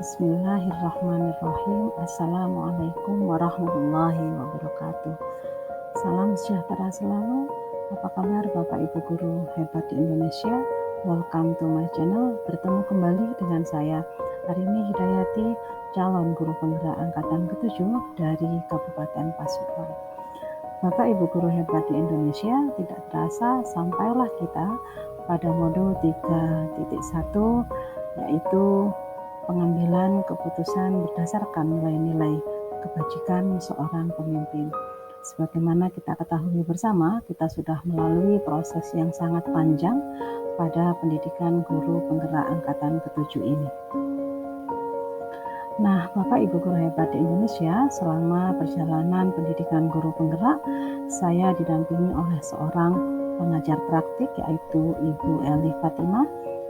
Bismillahirrahmanirrahim. Assalamualaikum warahmatullahi wabarakatuh. Salam sejahtera selalu. Apa kabar Bapak Ibu Guru hebat di Indonesia? Welcome to my channel. Bertemu kembali dengan saya Arini Hidayati, calon guru penggerak angkatan ke-7 dari Kabupaten Pasuruan. Bapak Ibu Guru hebat di Indonesia, tidak terasa sampailah kita pada modul 3.1, yaitu pengambilan keputusan berdasarkan nilai-nilai kebajikan seorang pemimpin. Sebagaimana kita ketahui bersama, kita sudah melalui proses yang sangat panjang pada pendidikan guru penggerak angkatan ke-7 ini. Nah, Bapak Ibu Guru hebat di Indonesia, selama perjalanan pendidikan guru penggerak, saya didampingi oleh seorang pengajar praktik, yaitu Ibu Eli Fatimah,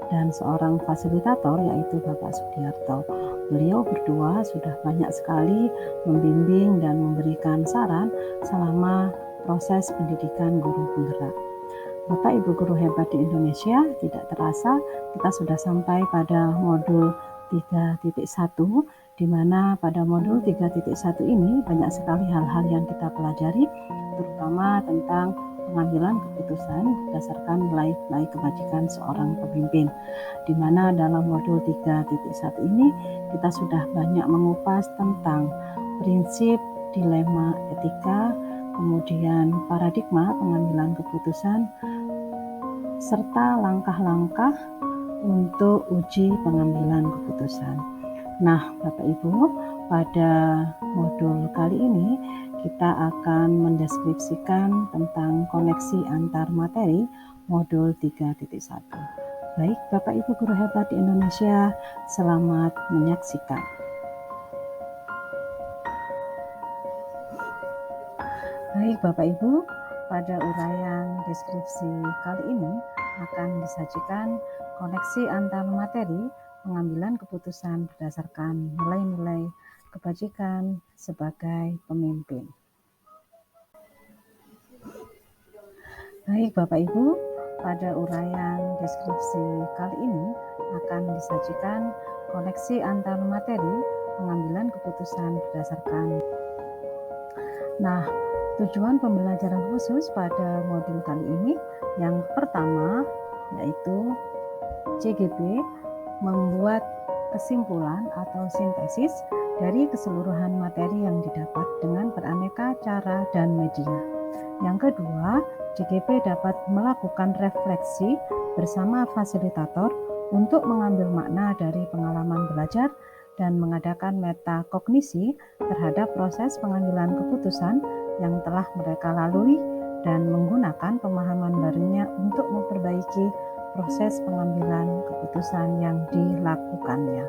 dan seorang fasilitator, yaitu Bapak Sudiarto. Beliau berdua sudah banyak sekali membimbing dan memberikan saran selama proses pendidikan guru penggerak. Bapak Ibu Guru hebat di Indonesia, tidak terasa kita sudah sampai pada modul 3.1, di mana pada modul 3.1 ini banyak sekali hal-hal yang kita pelajari, terutama tentang pengambilan keputusan berdasarkan nilai-nilai kebajikan seorang pemimpin, di mana dalam modul 3.1 ini kita sudah banyak mengupas tentang prinsip, dilema etika, kemudian paradigma pengambilan keputusan, serta langkah-langkah untuk uji pengambilan keputusan. Nah, Bapak Ibu, pada modul kali ini kita akan mendeskripsikan tentang koneksi antar materi modul 3.1. Baik, Bapak Ibu Guru hebat di Indonesia, selamat menyaksikan. Baik, Bapak Ibu, pada uraian deskripsi kali ini akan disajikan koneksi antar materi pengambilan keputusan berdasarkan nilai-nilai kebajikan sebagai pemimpin. Baik Bapak Ibu, pada uraian deskripsi kali ini akan disajikan koneksi antar materi pengambilan keputusan berdasarkan. Nah, tujuan pembelajaran khusus pada modul kali ini yang pertama yaitu CGP membuat kesimpulan atau sintesis dari keseluruhan materi yang didapat dengan beraneka cara dan media. Yang kedua, CGP dapat melakukan refleksi bersama fasilitator untuk mengambil makna dari pengalaman belajar dan mengadakan metakognisi terhadap proses pengambilan keputusan yang telah mereka lalui dan menggunakan pemahaman barunya untuk memperbaiki proses pengambilan keputusan yang dilakukannya.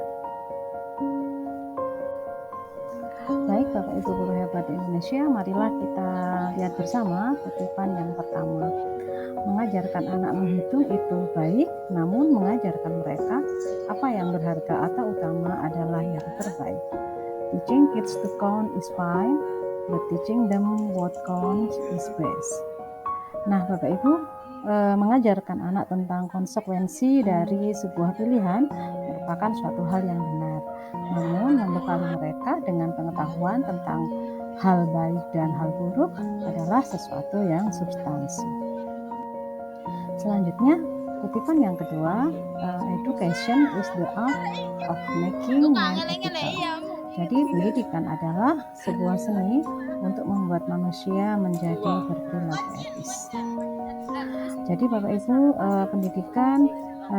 Baik Bapak Ibu Guru hebat di Indonesia, marilah kita lihat bersama kutipan yang pertama. Mengajarkan anak menghitung itu baik, namun mengajarkan mereka apa yang berharga atau utama adalah yang terbaik. Teaching kids to count is fine, but teaching them what counts is best. Nah Bapak Ibu, mengajarkan anak tentang konsekuensi dari sebuah pilihan merupakan suatu hal yang benar. Namun membekali mereka dengan pengetahuan tentang hal baik dan hal buruk adalah sesuatu yang substansi. Selanjutnya, kutipan yang kedua, education is the art of making man ethical. Jadi pendidikan adalah sebuah seni untuk membuat manusia menjadi berperilaku etis. Jadi Bapak Ibu, pendidikan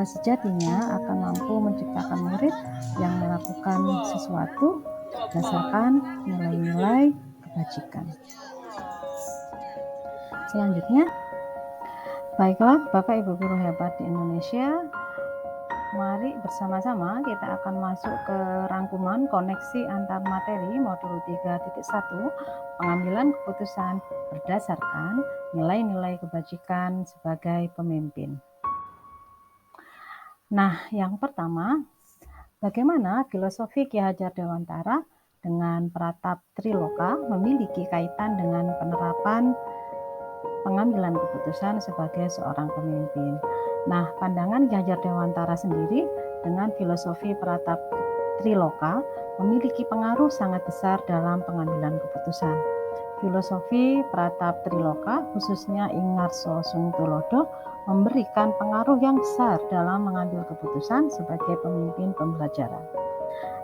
sejatinya akan mampu menciptakan murid yang melakukan sesuatu berdasarkan nilai-nilai kebajikan. Selanjutnya, baiklah Bapak Ibu Guru hebat di Indonesia, mari bersama-sama kita akan masuk ke rangkuman koneksi antar materi modul 3.1 pengambilan keputusan berdasarkan nilai-nilai kebajikan sebagai pemimpin. Nah, yang pertama, bagaimana filosofi Ki Hajar Dewantara dengan Pratap Triloka memiliki kaitan dengan penerapan pengambilan keputusan sebagai seorang pemimpin. Nah, pandangan Ki Hajar Dewantara sendiri dengan filosofi Pratap Triloka memiliki pengaruh sangat besar dalam pengambilan keputusan. Filosofi Pratap Triloka, khususnya Ingarso Sungtulodo, memberikan pengaruh yang besar dalam mengambil keputusan sebagai pemimpin pembelajaran.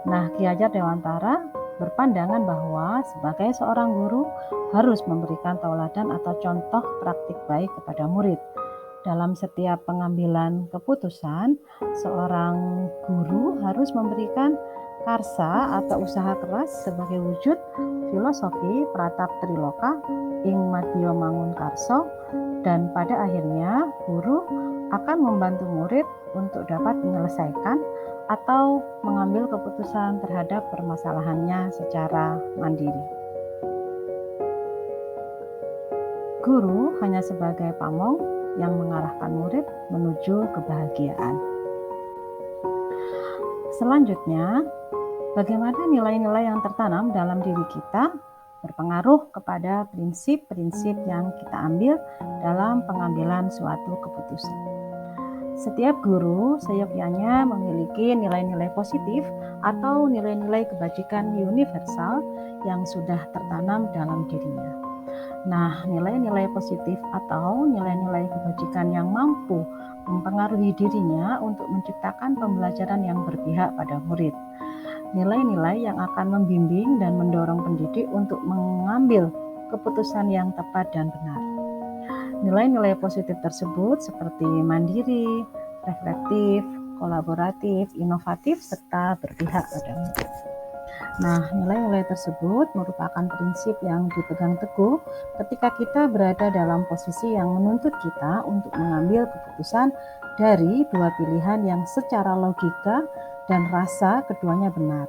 Nah, Ki Hajar Dewantara berpandangan bahwa sebagai seorang guru harus memberikan tauladan atau contoh praktik baik kepada murid. Dalam setiap pengambilan keputusan, seorang guru harus memberikan karsa atau usaha keras sebagai wujud filosofi Pratap Triloka ing madya mangun karso, dan pada akhirnya guru akan membantu murid untuk dapat menyelesaikan atau mengambil keputusan terhadap permasalahannya secara mandiri. Guru hanya sebagai pamong yang mengarahkan murid menuju kebahagiaan. Selanjutnya, bagaimana nilai-nilai yang tertanam dalam diri kita berpengaruh kepada prinsip-prinsip yang kita ambil dalam pengambilan suatu keputusan. Setiap guru seyogyanya memiliki nilai-nilai positif atau nilai-nilai kebajikan universal yang sudah tertanam dalam dirinya. Nah, nilai-nilai positif atau nilai-nilai kebajikan yang mampu mempengaruhi dirinya untuk menciptakan pembelajaran yang berpihak pada murid. Nilai-nilai yang akan membimbing dan mendorong pendidik untuk mengambil keputusan yang tepat dan benar. Nilai-nilai positif tersebut seperti mandiri, reflektif, kolaboratif, inovatif, serta berpihak pada murid. Nah, nilai-nilai tersebut merupakan prinsip yang dipegang teguh ketika kita berada dalam posisi yang menuntut kita untuk mengambil keputusan dari dua pilihan yang secara logika dan rasa keduanya benar.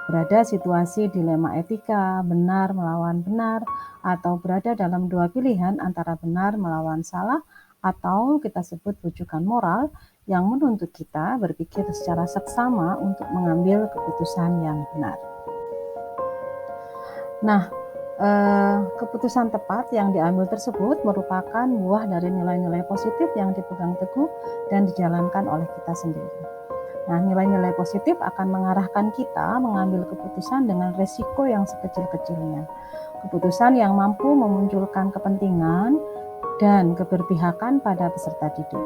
Berada situasi dilema etika, benar melawan benar, atau berada dalam dua pilihan antara benar melawan salah, atau kita sebut rujukan moral yang menuntut kita berpikir secara seksama untuk mengambil keputusan yang benar. Nah, keputusan tepat yang diambil tersebut merupakan buah dari nilai-nilai positif yang dipegang teguh dan dijalankan oleh kita sendiri. Nah, nilai-nilai positif akan mengarahkan kita mengambil keputusan dengan resiko yang sekecil-kecilnya. Keputusan yang mampu memunculkan kepentingan dan keberpihakan pada peserta didik.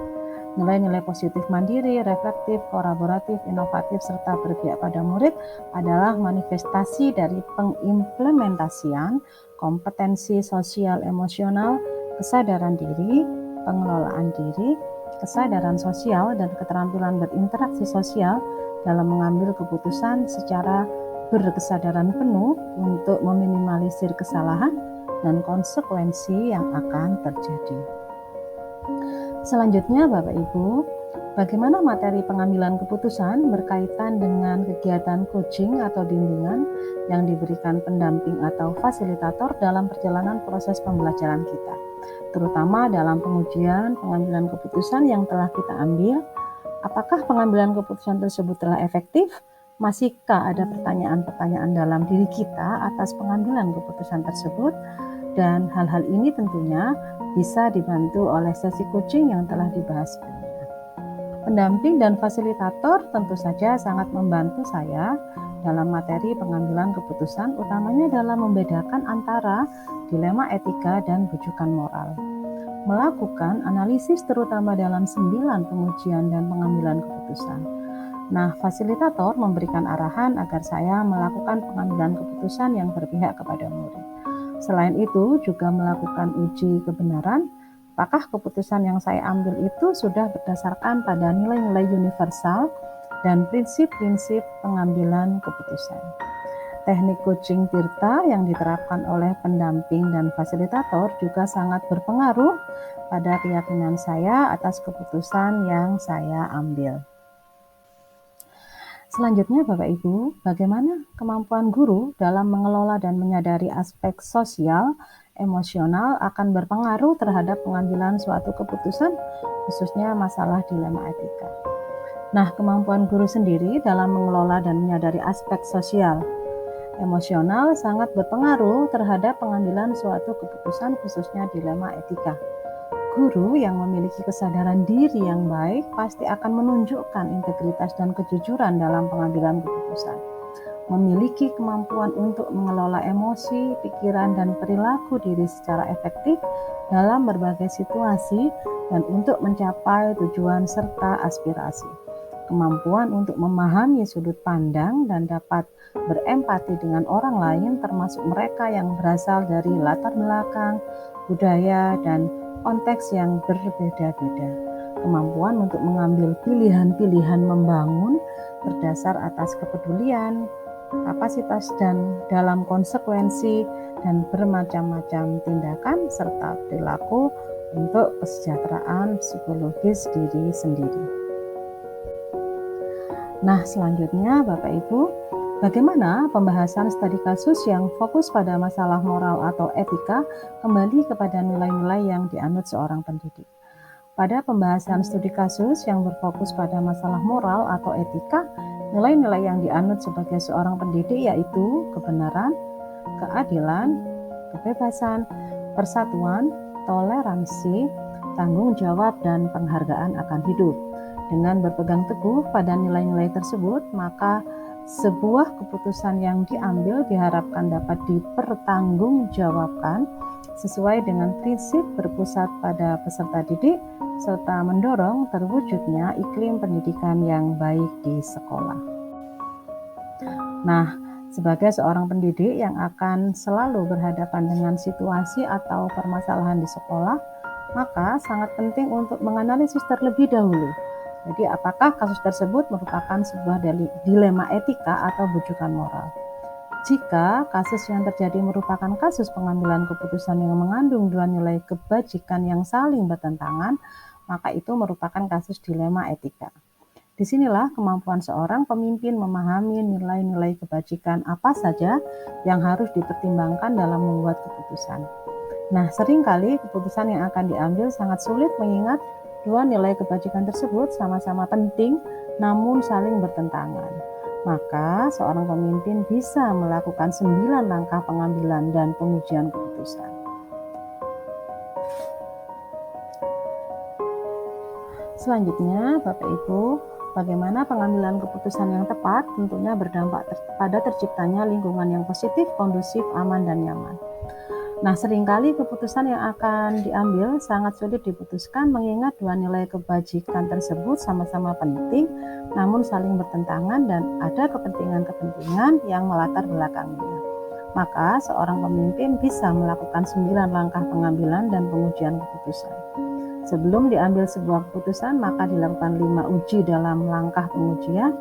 Nilai-nilai positif mandiri, reflektif, kolaboratif, inovatif, serta berpihak pada murid adalah manifestasi dari pengimplementasian kompetensi sosial emosional, kesadaran diri, pengelolaan diri, kesadaran sosial, dan keterampilan berinteraksi sosial dalam mengambil keputusan secara berkesadaran penuh untuk meminimalisir kesalahan dan konsekuensi yang akan terjadi. Selanjutnya, Bapak Ibu, bagaimana materi pengambilan keputusan berkaitan dengan kegiatan coaching atau bimbingan yang diberikan pendamping atau fasilitator dalam perjalanan proses pembelajaran kita, terutama dalam pengujian pengambilan keputusan yang telah kita ambil. Apakah pengambilan keputusan tersebut telah efektif? Masihkah ada pertanyaan-pertanyaan dalam diri kita atas pengambilan keputusan tersebut? Dan hal-hal ini tentunya bisa dibantu oleh sesi coaching yang telah dibahas sebelumnya. Pendamping dan fasilitator tentu saja sangat membantu saya dalam materi pengambilan keputusan, utamanya dalam membedakan antara dilema etika dan rujukan moral. Melakukan analisis terutama dalam 9 pengujian dan pengambilan keputusan. Nah, fasilitator memberikan arahan agar saya melakukan pengambilan keputusan yang berpihak kepada murid. Selain itu, juga melakukan uji kebenaran, apakah keputusan yang saya ambil itu sudah berdasarkan pada nilai-nilai universal dan prinsip-prinsip pengambilan keputusan. Teknik coaching Tirta yang diterapkan oleh pendamping dan fasilitator juga sangat berpengaruh pada keyakinan saya atas keputusan yang saya ambil. Selanjutnya, Bapak Ibu, bagaimana kemampuan guru dalam mengelola dan menyadari aspek sosial, emosional akan berpengaruh terhadap pengambilan suatu keputusan, khususnya masalah dilema etika. Nah, kemampuan guru sendiri dalam mengelola dan menyadari aspek sosial, emosional sangat berpengaruh terhadap pengambilan suatu keputusan, khususnya dilema etika. Guru yang memiliki kesadaran diri yang baik pasti akan menunjukkan integritas dan kejujuran dalam pengambilan keputusan. Memiliki kemampuan untuk mengelola emosi, pikiran, dan perilaku diri secara efektif dalam berbagai situasi dan untuk mencapai tujuan serta aspirasi. Kemampuan untuk memahami sudut pandang dan dapat berempati dengan orang lain, termasuk mereka yang berasal dari latar belakang, budaya, dan konteks yang berbeda-beda. Kemampuan untuk mengambil pilihan-pilihan membangun berdasar atas kepedulian, kapasitas dan dalam konsekuensi dan bermacam-macam tindakan serta perilaku untuk kesejahteraan psikologis diri sendiri. Nah, selanjutnya Bapak Ibu, bagaimana pembahasan studi kasus yang fokus pada masalah moral atau etika kembali kepada nilai-nilai yang dianut seorang pendidik. Pada pembahasan studi kasus yang berfokus pada masalah moral atau etika, nilai-nilai yang dianut sebagai seorang pendidik yaitu kebenaran, keadilan, kebebasan, persatuan, toleransi, tanggung jawab, dan penghargaan akan hidup. Dengan berpegang teguh pada nilai-nilai tersebut, maka sebuah keputusan yang diambil diharapkan dapat dipertanggungjawabkan sesuai dengan prinsip berpusat pada peserta didik serta mendorong terwujudnya iklim pendidikan yang baik di sekolah. Nah, sebagai seorang pendidik yang akan selalu berhadapan dengan situasi atau permasalahan di sekolah, maka sangat penting untuk menganalisis terlebih dahulu. Jadi, apakah kasus tersebut merupakan sebuah dilema etika atau bujukan moral? Jika kasus yang terjadi merupakan kasus pengambilan keputusan yang mengandung dua nilai kebajikan yang saling bertentangan, maka itu merupakan kasus dilema etika. Disinilah kemampuan seorang pemimpin memahami nilai-nilai kebajikan apa saja yang harus dipertimbangkan dalam membuat keputusan. Nah, seringkali keputusan yang akan diambil sangat sulit mengingat dua nilai kebajikan tersebut sama-sama penting namun saling bertentangan. Maka seorang pemimpin bisa melakukan 9 langkah pengambilan dan pengujian keputusan. Selanjutnya, Bapak Ibu, bagaimana pengambilan keputusan yang tepat tentunya berdampak pada terciptanya lingkungan yang positif, kondusif, aman, dan nyaman. Nah, seringkali keputusan yang akan diambil sangat sulit diputuskan mengingat dua nilai kebajikan tersebut sama-sama penting, namun saling bertentangan dan ada kepentingan-kepentingan yang melatar belakanginya. Maka, seorang pemimpin bisa melakukan 9 langkah pengambilan dan pengujian keputusan. Sebelum diambil sebuah keputusan, maka dilakukan 5 uji dalam langkah pengujian,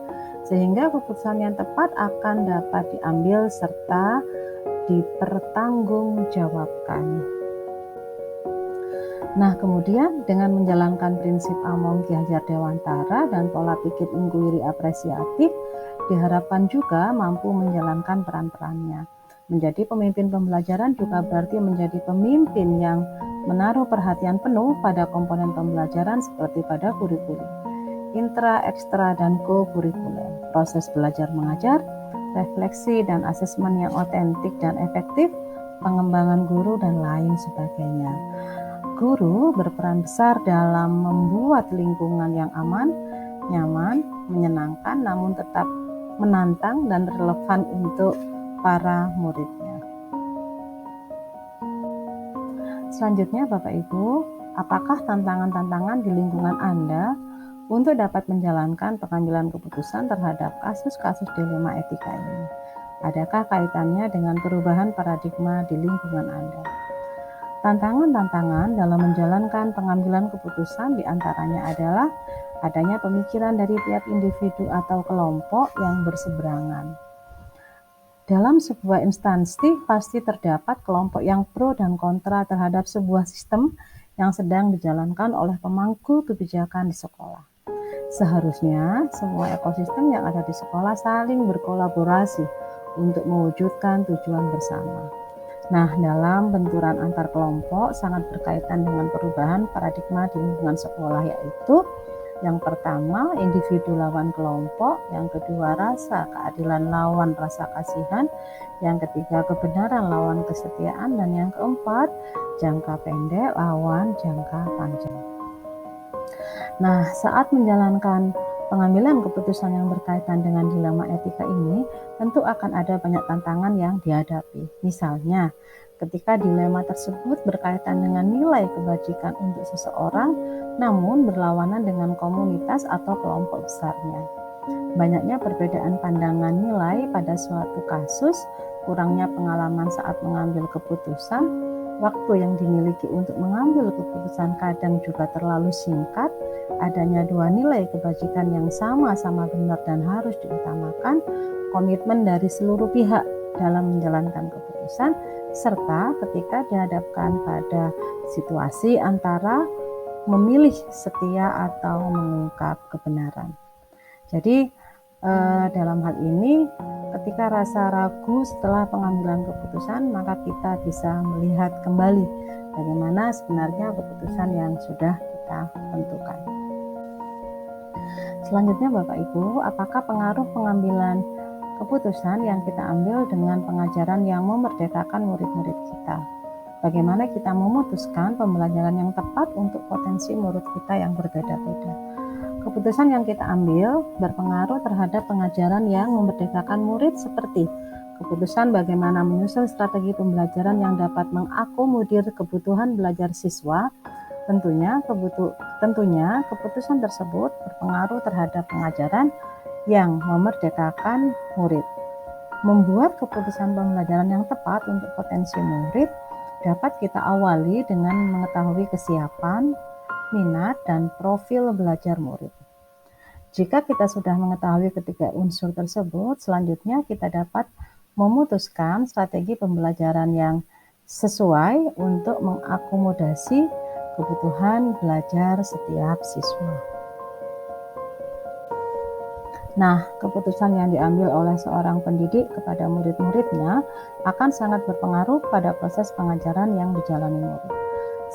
sehingga keputusan yang tepat akan dapat diambil serta dipertanggungjawabkan. Nah, kemudian dengan menjalankan prinsip Among Ki Hajar Dewantara dan pola pikir inquiry apresiatif, diharapkan juga mampu menjalankan peran-perannya. Menjadi pemimpin pembelajaran juga berarti menjadi pemimpin yang menaruh perhatian penuh pada komponen pembelajaran seperti pada kurikulum, intra, ekstra, dan co-kurikuler, proses belajar mengajar, refleksi dan asesmen yang otentik dan efektif, pengembangan guru, dan lain sebagainya. Guru berperan besar dalam membuat lingkungan yang aman, nyaman, menyenangkan, namun tetap menantang dan relevan untuk para muridnya. Selanjutnya, Bapak Ibu, apakah tantangan-tantangan di lingkungan Anda untuk dapat menjalankan pengambilan keputusan terhadap kasus-kasus dilema etika ini? Adakah kaitannya dengan perubahan paradigma di lingkungan Anda? Tantangan-tantangan dalam menjalankan pengambilan keputusan diantaranya adalah adanya pemikiran dari tiap individu atau kelompok yang berseberangan. Dalam sebuah instansi pasti terdapat kelompok yang pro dan kontra terhadap sebuah sistem yang sedang dijalankan oleh pemangku kebijakan di sekolah. Seharusnya semua ekosistem yang ada di sekolah saling berkolaborasi untuk mewujudkan tujuan bersama. Nah, dalam benturan antar kelompok sangat berkaitan dengan perubahan paradigma di lingkungan sekolah, yaitu Yang pertama, individu lawan kelompok. Yang kedua, rasa keadilan lawan rasa kasihan. Yang ketiga, kebenaran lawan kesetiaan. Dan yang keempat, jangka pendek lawan jangka panjang. Nah, saat menjalankan pengambilan keputusan yang berkaitan dengan dilema etika ini, tentu akan ada banyak tantangan yang dihadapi. Misalnya, ketika dilema tersebut berkaitan dengan nilai kebajikan untuk seseorang, namun berlawanan dengan komunitas atau kelompok besarnya. Banyaknya perbedaan pandangan nilai pada suatu kasus, kurangnya pengalaman saat mengambil keputusan, waktu yang dimiliki untuk mengambil keputusan kadang juga terlalu singkat, adanya dua nilai kebajikan yang sama-sama benar dan harus diutamakan, komitmen dari seluruh pihak dalam menjalankan keputusan, serta ketika dihadapkan pada situasi antara memilih setia atau mengungkap kebenaran. Jadi dalam hal ini, ketika rasa ragu setelah pengambilan keputusan, maka kita bisa melihat kembali bagaimana sebenarnya keputusan yang sudah kita tentukan. Selanjutnya Bapak Ibu, apakah pengaruh pengambilan keputusan yang kita ambil dengan pengajaran yang memerdekakan murid-murid kita? Bagaimana kita memutuskan pembelajaran yang tepat untuk potensi murid kita yang berbeda-beda? Keputusan yang kita ambil berpengaruh terhadap pengajaran yang memerdekakan murid, seperti keputusan bagaimana menyusun strategi pembelajaran yang dapat mengakomodir kebutuhan belajar siswa. Tentunya keputusan tersebut berpengaruh terhadap pengajaran yang memerdekakan murid. Membuat keputusan pembelajaran yang tepat untuk potensi murid dapat kita awali dengan mengetahui kesiapan, minat, dan profil belajar murid. Jika kita sudah mengetahui ketiga unsur tersebut, selanjutnya kita dapat memutuskan strategi pembelajaran yang sesuai untuk mengakomodasi kebutuhan belajar setiap siswa. Nah, keputusan yang diambil oleh seorang pendidik kepada murid-muridnya akan sangat berpengaruh pada proses pengajaran yang dijalani murid.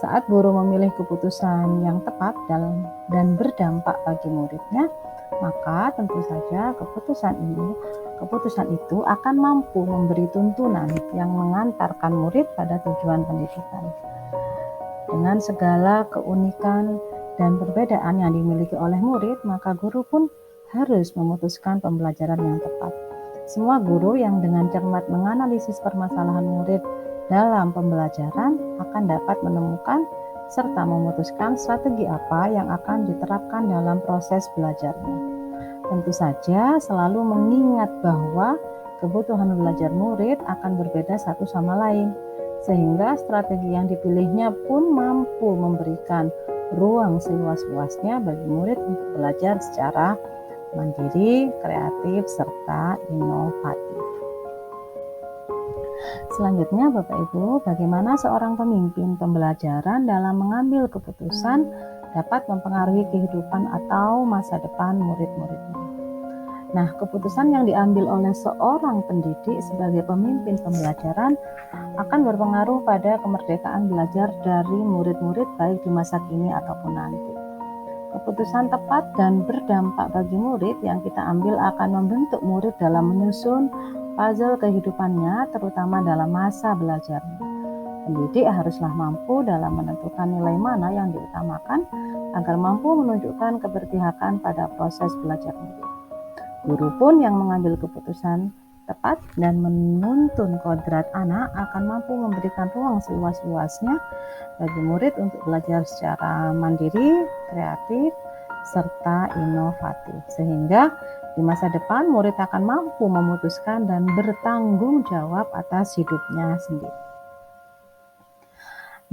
Saat guru memilih keputusan yang tepat dan berdampak bagi muridnya, maka tentu saja keputusan itu akan mampu memberi tuntunan yang mengantarkan murid pada tujuan pendidikan. Dengan segala keunikan dan perbedaan yang dimiliki oleh murid, maka guru pun harus memutuskan pembelajaran yang tepat. Semua guru yang dengan cermat menganalisis permasalahan murid dalam pembelajaran akan dapat menemukan serta memutuskan strategi apa yang akan diterapkan dalam proses belajarnya. Tentu saja selalu mengingat bahwa kebutuhan belajar murid akan berbeda satu sama lain, sehingga strategi yang dipilihnya pun mampu memberikan ruang seluas-luasnya bagi murid untuk belajar secara mandiri, kreatif, serta inovatif. Selanjutnya Bapak Ibu, bagaimana seorang pemimpin pembelajaran dalam mengambil keputusan dapat mempengaruhi kehidupan atau masa depan murid-muridnya. Nah, keputusan yang diambil oleh seorang pendidik sebagai pemimpin pembelajaran akan berpengaruh pada kemerdekaan belajar dari murid-murid baik di masa kini ataupun nanti. Keputusan tepat dan berdampak bagi murid yang kita ambil akan membentuk murid dalam menyusun puzzle kehidupannya, terutama dalam masa belajarnya. Pendidik haruslah mampu dalam menentukan nilai mana yang diutamakan agar mampu menunjukkan keberpihakan pada proses belajar murid. Guru pun yang mengambil keputusan tepat dan menuntun kodrat anak akan mampu memberikan ruang seluas-luasnya bagi murid untuk belajar secara mandiri, kreatif, serta inovatif, sehingga di masa depan murid akan mampu memutuskan dan bertanggung jawab atas hidupnya sendiri.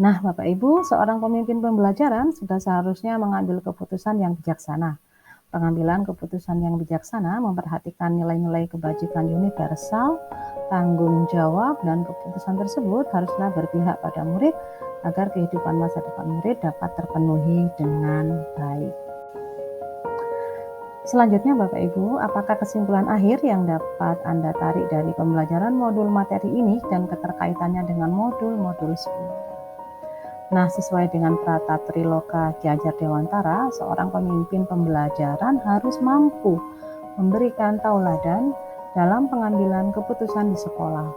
Nah, Bapak Ibu, seorang pemimpin pembelajaran sudah seharusnya mengambil keputusan yang bijaksana. Pengambilan keputusan yang bijaksana memperhatikan nilai-nilai kebajikan universal, tanggung jawab, dan keputusan tersebut haruslah berpihak pada murid agar kehidupan masa depan murid dapat terpenuhi dengan baik. Selanjutnya Bapak Ibu, apakah kesimpulan akhir yang dapat Anda tarik dari pembelajaran modul materi ini dan keterkaitannya dengan modul-modul sebelumnya? Nah, sesuai dengan Prata Triloka Ki Hajar Dewantara, seorang pemimpin pembelajaran harus mampu memberikan tauladan dalam pengambilan keputusan di sekolah,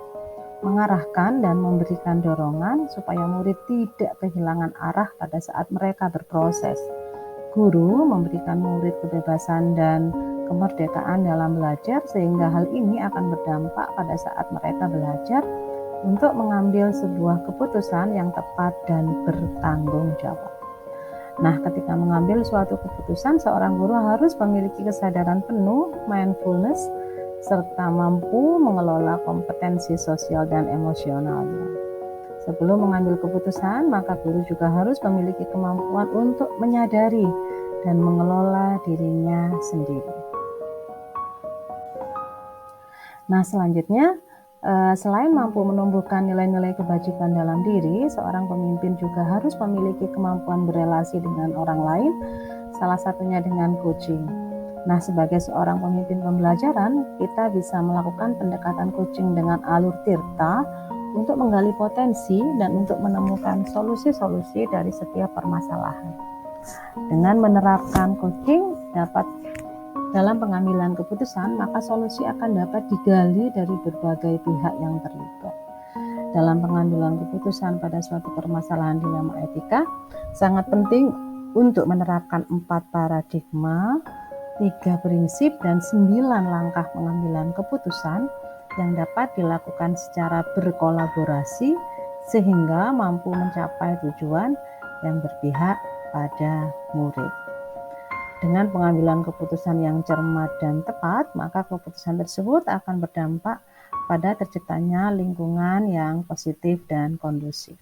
mengarahkan dan memberikan dorongan supaya murid tidak kehilangan arah pada saat mereka berproses. Guru memberikan murid kebebasan dan kemerdekaan dalam belajar sehingga hal ini akan berdampak pada saat mereka belajar untuk mengambil sebuah keputusan yang tepat dan bertanggung jawab. Nah, ketika mengambil suatu keputusan, seorang guru harus memiliki kesadaran penuh, mindfulness, serta mampu mengelola kompetensi sosial dan emosionalnya. Sebelum mengambil keputusan, maka guru juga harus memiliki kemampuan untuk menyadari dan mengelola dirinya sendiri. Nah, selanjutnya, selain mampu menumbuhkan nilai-nilai kebajikan dalam diri, seorang pemimpin juga harus memiliki kemampuan berelasi dengan orang lain, salah satunya dengan coaching. Nah, sebagai seorang pemimpin pembelajaran, kita bisa melakukan pendekatan coaching dengan alur tirta untuk menggali potensi dan untuk menemukan solusi-solusi dari setiap permasalahan. Dengan menerapkan coaching dalam pengambilan keputusan, maka solusi akan dapat digali dari berbagai pihak yang terlibat. Dalam pengambilan keputusan pada suatu permasalahan dilema etika, sangat penting untuk menerapkan 4 paradigma, 3 prinsip, dan 9 langkah pengambilan keputusan yang dapat dilakukan secara berkolaborasi sehingga mampu mencapai tujuan yang berpihak pada murid. Dengan pengambilan keputusan yang cermat dan tepat, maka keputusan tersebut akan berdampak pada terciptanya lingkungan yang positif dan kondusif.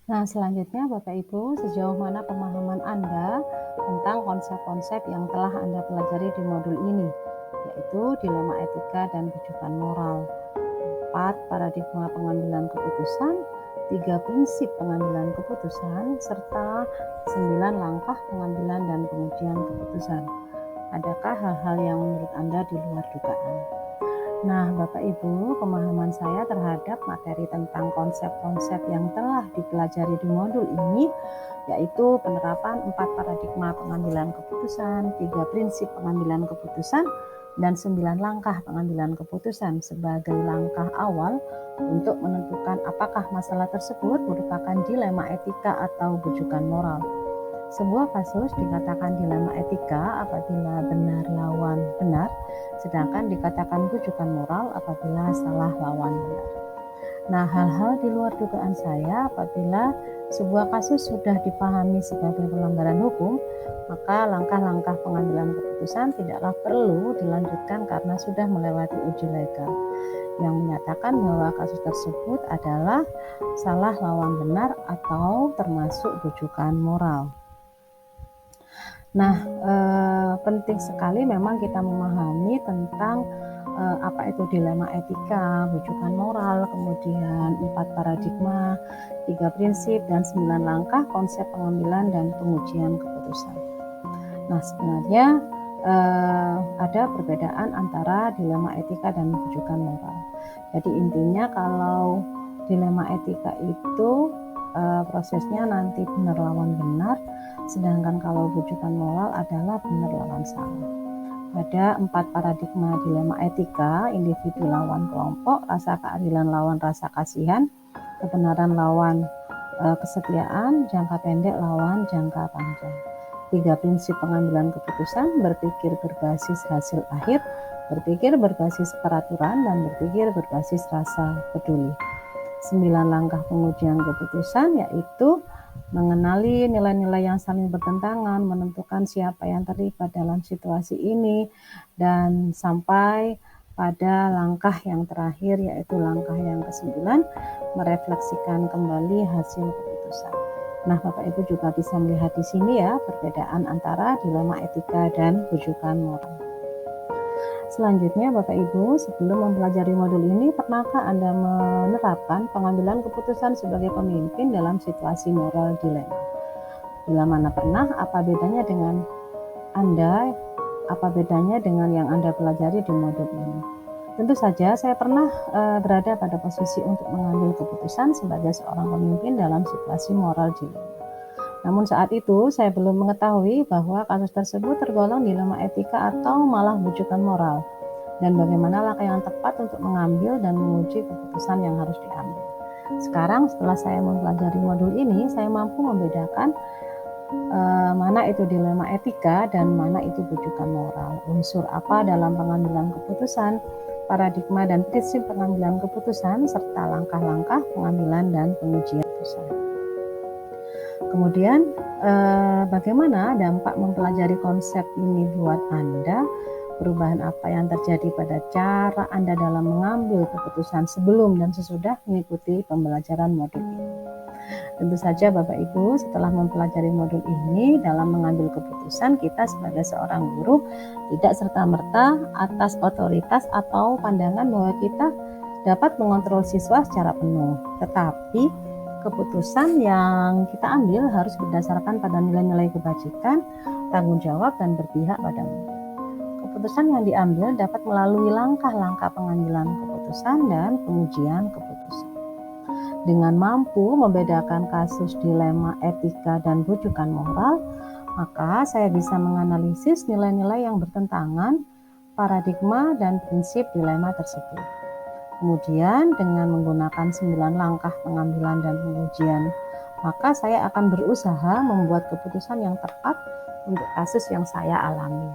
Nah, selanjutnya Bapak Ibu, sejauh mana pemahaman Anda tentang konsep-konsep yang telah Anda pelajari di modul ini, yaitu dilema etika dan rujukan moral, 4 paradigma pengambilan keputusan, 3 prinsip pengambilan keputusan, serta 9 langkah pengambilan dan pengujian keputusan. Adakah hal-hal yang menurut Anda di luar dugaan? Nah, Bapak Ibu, pemahaman saya terhadap materi tentang konsep-konsep yang telah dipelajari di modul ini, yaitu penerapan 4 paradigma pengambilan keputusan, 3 prinsip pengambilan keputusan, dan 9 langkah pengambilan keputusan sebagai langkah awal untuk menentukan apakah masalah tersebut merupakan dilema etika atau rujukan moral. Sebuah kasus dikatakan dilema etika apabila benar lawan benar, sedangkan dikatakan rujukan moral apabila salah lawan benar. Nah, hal-hal di luar dugaan saya apabila sebuah kasus sudah dipahami sebagai pelanggaran hukum, maka langkah-langkah pengambilan keputusan tidaklah perlu dilanjutkan karena sudah melewati uji legal yang menyatakan bahwa kasus tersebut adalah salah lawan benar atau termasuk rujukan moral. Nah, penting sekali memang kita memahami tentang apa itu dilema etika, rujukan moral, kemudian 4 paradigma, 3 prinsip, dan 9 langkah konsep pengambilan dan pengujian keputusan. Nah, sebenarnya ada perbedaan antara dilema etika dan rujukan moral. Jadi intinya kalau dilema etika itu prosesnya nanti benar lawan benar, sedangkan kalau rujukan moral adalah benar lawan salah. Ada 4 paradigma dilema etika, individu lawan kelompok, rasa keadilan lawan rasa kasihan, kebenaran lawan kesetiaan, jangka pendek lawan jangka panjang. 3 prinsip pengambilan keputusan, berpikir berbasis hasil akhir, berpikir berbasis peraturan, dan berpikir berbasis rasa peduli. 9 langkah pengujian keputusan yaitu mengenali nilai-nilai yang saling bertentangan, menentukan siapa yang terlibat dalam situasi ini, dan sampai pada langkah yang terakhir yaitu langkah yang ke-9, merefleksikan kembali hasil keputusan. Nah, Bapak Ibu juga bisa melihat di sini ya perbedaan antara dilema etika dan rujukan moral. Selanjutnya Bapak Ibu, sebelum mempelajari modul ini, pernahkah Anda menerapkan pengambilan keputusan sebagai pemimpin dalam situasi moral dilema? Bila mana pernah, apa bedanya dengan Anda? Apa bedanya dengan yang Anda pelajari di modul ini? Tentu saja saya pernah berada pada posisi untuk mengambil keputusan sebagai seorang pemimpin dalam situasi moral dilema. Namun saat itu saya belum mengetahui bahwa kasus tersebut tergolong dilema etika atau malah bujukan moral, dan bagaimana langkah yang tepat untuk mengambil dan menguji keputusan yang harus diambil. Sekarang setelah saya mempelajari modul ini, saya mampu membedakan mana itu dilema etika dan mana itu bujukan moral, unsur apa dalam pengambilan keputusan, paradigma dan prinsip pengambilan keputusan, serta langkah-langkah pengambilan dan pengujian keputusan. Kemudian bagaimana dampak mempelajari konsep ini buat Anda, perubahan apa yang terjadi pada cara Anda dalam mengambil keputusan sebelum dan sesudah mengikuti pembelajaran modul ini. Tentu saja Bapak Ibu, setelah mempelajari modul ini, dalam mengambil keputusan kita sebagai seorang guru tidak serta-merta atas otoritas atau pandangan bahwa kita dapat mengontrol siswa secara penuh, tetapi keputusan yang kita ambil harus berdasarkan pada nilai-nilai kebajikan, tanggung jawab, dan berpihak pada murid. Keputusan yang diambil dapat melalui langkah-langkah pengambilan keputusan dan pengujian keputusan. Dengan mampu membedakan kasus dilema etika dan bujukan moral, maka saya bisa menganalisis nilai-nilai yang bertentangan, paradigma, dan prinsip dilema tersebut. Kemudian dengan menggunakan 9 langkah pengambilan dan pengujian, maka saya akan berusaha membuat keputusan yang tepat untuk kasus yang saya alami.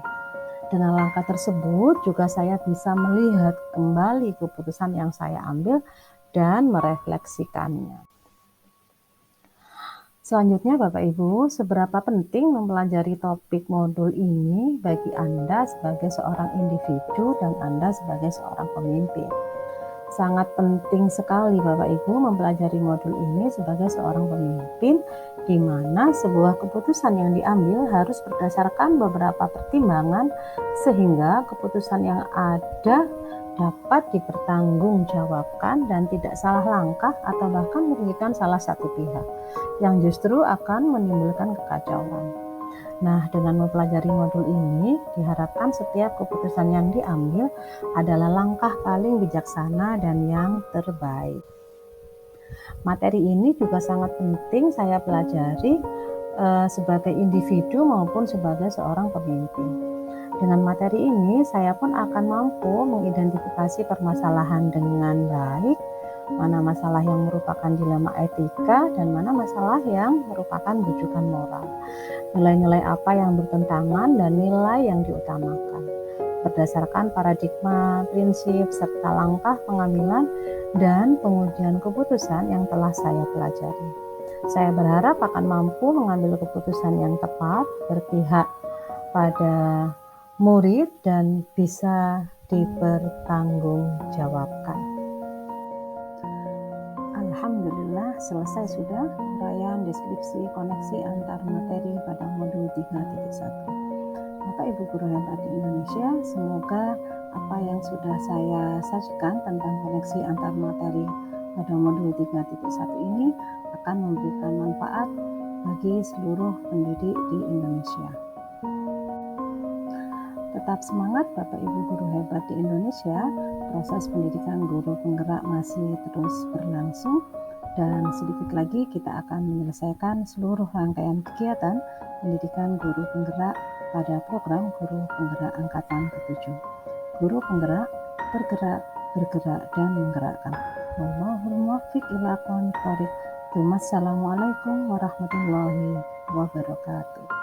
Dengan langkah tersebut juga saya bisa melihat kembali keputusan yang saya ambil dan merefleksikannya. Selanjutnya Bapak Ibu, seberapa penting mempelajari topik modul ini bagi Anda sebagai seorang individu dan Anda sebagai seorang pemimpin? Sangat penting sekali Bapak Ibu mempelajari modul ini sebagai seorang pemimpin, di mana sebuah keputusan yang diambil harus berdasarkan beberapa pertimbangan sehingga keputusan yang ada dapat dipertanggungjawabkan dan tidak salah langkah atau bahkan merugikan salah satu pihak yang justru akan menimbulkan kekacauan. Nah, dengan mempelajari modul ini diharapkan setiap keputusan yang diambil adalah langkah paling bijaksana dan yang terbaik. Materi ini juga sangat penting saya pelajari sebagai individu maupun sebagai seorang pemimpin. Dengan materi ini, saya pun akan mampu mengidentifikasi permasalahan dengan baik, mana masalah yang merupakan dilema etika dan mana masalah yang merupakan bujukan moral. Nilai-nilai apa yang bertentangan dan nilai yang diutamakan. Berdasarkan paradigma, prinsip, serta langkah pengambilan dan pengujian keputusan yang telah saya pelajari. Saya berharap akan mampu mengambil keputusan yang tepat, berpihak pada murid dan bisa dipertanggungjawabkan. Alhamdulillah selesai sudah uraian deskripsi koneksi antar materi pada modul 3.1. Bapak Ibu guru hebat di Indonesia, semoga apa yang sudah saya sajikan tentang koneksi antar materi pada modul 3.1 ini akan memberikan manfaat bagi seluruh pendidik di Indonesia. Tetap semangat Bapak Ibu guru hebat di Indonesia, proses pendidikan guru penggerak masih terus berlangsung dan sedikit lagi kita akan menyelesaikan seluruh rangkaian kegiatan pendidikan guru penggerak pada program Guru Penggerak Angkatan ke-7. Guru penggerak, bergerak, bergerak, dan menggerakkan. Wallahul muwaffiq ila aqwamit thoriq. Wassalamualaikum warahmatullahi wabarakatuh.